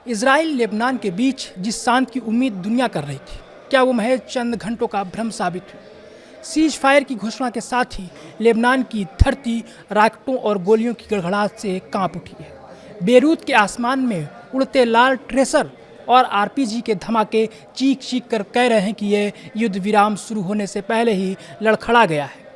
Israel Lebanon के बीच जिस शांति की उम्मीद दुनिया कर रही थी, क्या वो महज चंद घंटों का भ्रम साबित हुई? सीज फायर की घोषणा के साथ ही लेबनान की धरती रॉकेटों और गोलियों की गड़गड़ाहट से कांप उठी है। बेरूत के आसमान में उड़ते लाल ट्रेसर और आरपीजी के धमाके चीख चीख कर कह रहे हैं कि यह युद्ध विराम शुरू होने से पहले ही लड़खड़ा गया है।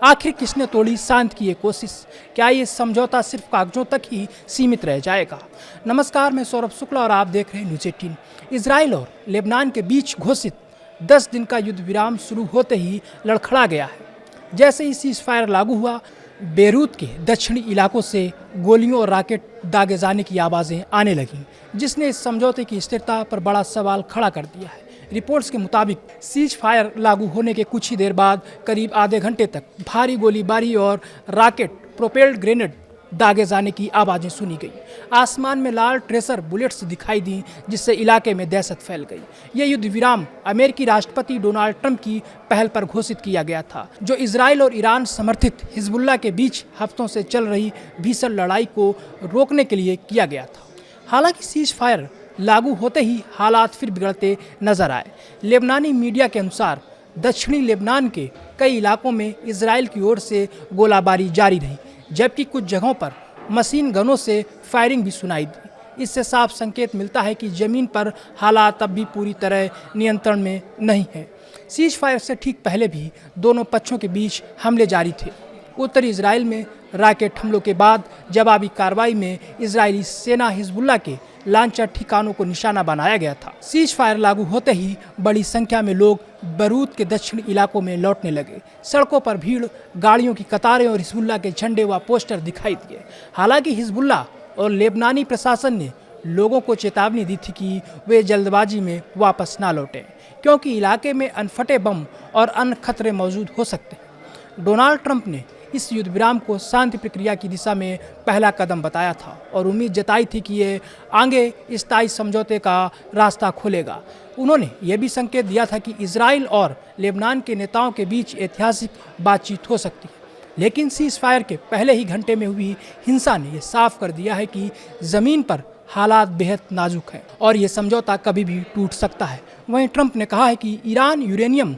आखिर किसने तोड़ी शांति की ये कोशिश? क्या ये समझौता सिर्फ कागजों तक ही सीमित रह जाएगा? नमस्कार, मैं सौरभ शुक्ला और आप देख रहे हैं न्यूज़ 18। इजराइल और लेबनान के बीच घोषित 10 दिन का युद्ध विराम शुरू होते ही लड़खड़ा गया है। जैसे ही सीज फायर लागू हुआ, बेरूत के दक्षिणी इलाकों से गोलियों और रॉकेट दागे जाने की आवाज़ें आने लगीं, जिसने इस समझौते की स्थिरता पर बड़ा सवाल खड़ा कर दिया है। रिपोर्ट्स के मुताबिक सीज फायर लागू होने के कुछ ही देर बाद करीब आधे घंटे तक भारी गोलीबारी और रॉकेट प्रोपेल्ड ग्रेनेड दागे जाने की आवाज़ें सुनी गई। आसमान में लाल ट्रेसर बुलेट्स दिखाई दी, जिससे इलाके में दहशत फैल गई। यह युद्ध विराम अमेरिकी राष्ट्रपति डोनाल्ड ट्रंप की पहल पर घोषित किया गया था, जो इजराइल और ईरान समर्थित हिजबुल्लाह के बीच हफ्तों से चल रही भीषण लड़ाई को रोकने के लिए किया गया था। हालांकि सीज फायर लागू होते ही हालात फिर बिगड़ते नजर आए। लेबनानी मीडिया के अनुसार दक्षिणी लेबनान के कई इलाकों में इजराइल की ओर से गोलाबारी जारी रही, जबकि कुछ जगहों पर मशीन गनों से फायरिंग भी सुनाई दी। इससे साफ संकेत मिलता है कि जमीन पर हालात अब भी पूरी तरह नियंत्रण में नहीं है। सीज फायर से ठीक पहले भी दोनों पक्षों के बीच हमले जारी थे। उत्तरी इजराइल में रॉकेट हमलों के बाद जवाबी कार्रवाई में इजरायली सेना हिजबुल्लाह के लांचर ठिकानों को निशाना बनाया गया था। सीज फायर लागू होते ही बड़ी संख्या में लोग बेरूत के दक्षिणी इलाकों में लौटने लगे। सड़कों पर भीड़, गाड़ियों की कतारें और हिजबुल्लाह के झंडे व पोस्टर दिखाई दिए। हालांकि हिजबुल्लाह और लेबनानी प्रशासन ने लोगों को चेतावनी दी थी कि वे जल्दबाजी में वापस ना लौटें, क्योंकि इलाके में अनफटे बम और अन्य खतरे मौजूद हो सकते हैं। डोनाल्ड ट्रंप ने इस युद्ध विराम को शांति प्रक्रिया की दिशा में पहला कदम बताया था और उम्मीद जताई थी कि ये आगे स्थायी समझौते का रास्ता खोलेगा। उन्होंने यह भी संकेत दिया था कि इजराइल और लेबनान के नेताओं के बीच ऐतिहासिक बातचीत हो सकती है। लेकिन सीज फायर के पहले ही घंटे में हुई हिंसा ने यह साफ कर दिया है कि ज़मीन पर हालात बेहद नाजुक हैं और ये समझौता कभी भी टूट सकता है। वहीं ट्रंप ने कहा है कि ईरान यूरेनियम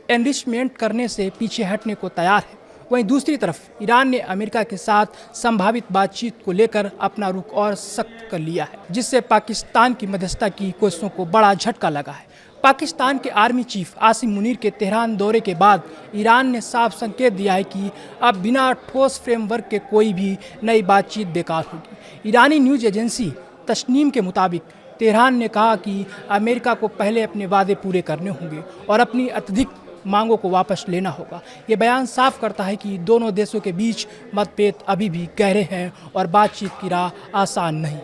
एनरिचमेंट करने से पीछे हटने को तैयार है। वहीं दूसरी तरफ ईरान ने अमेरिका के साथ संभावित बातचीत को लेकर अपना रुख और सख्त कर लिया है, जिससे पाकिस्तान की मध्यस्थता की कोशिशों को बड़ा झटका लगा है। पाकिस्तान के आर्मी चीफ आसिम मुनीर के तेहरान दौरे के बाद ईरान ने साफ संकेत दिया है कि अब बिना ठोस फ्रेमवर्क के कोई भी नई बातचीत बेकार होगी। ईरानी न्यूज़ एजेंसी तस्नीम के मुताबिक तेहरान ने कहा कि अमेरिका को पहले अपने वादे पूरे करने होंगे और अपनी अत्यधिक मांगों को वापस लेना होगा। ये बयान साफ करता है कि दोनों देशों के बीच मतभेद अभी भी गहरे हैं और बातचीत की राह आसान नहीं।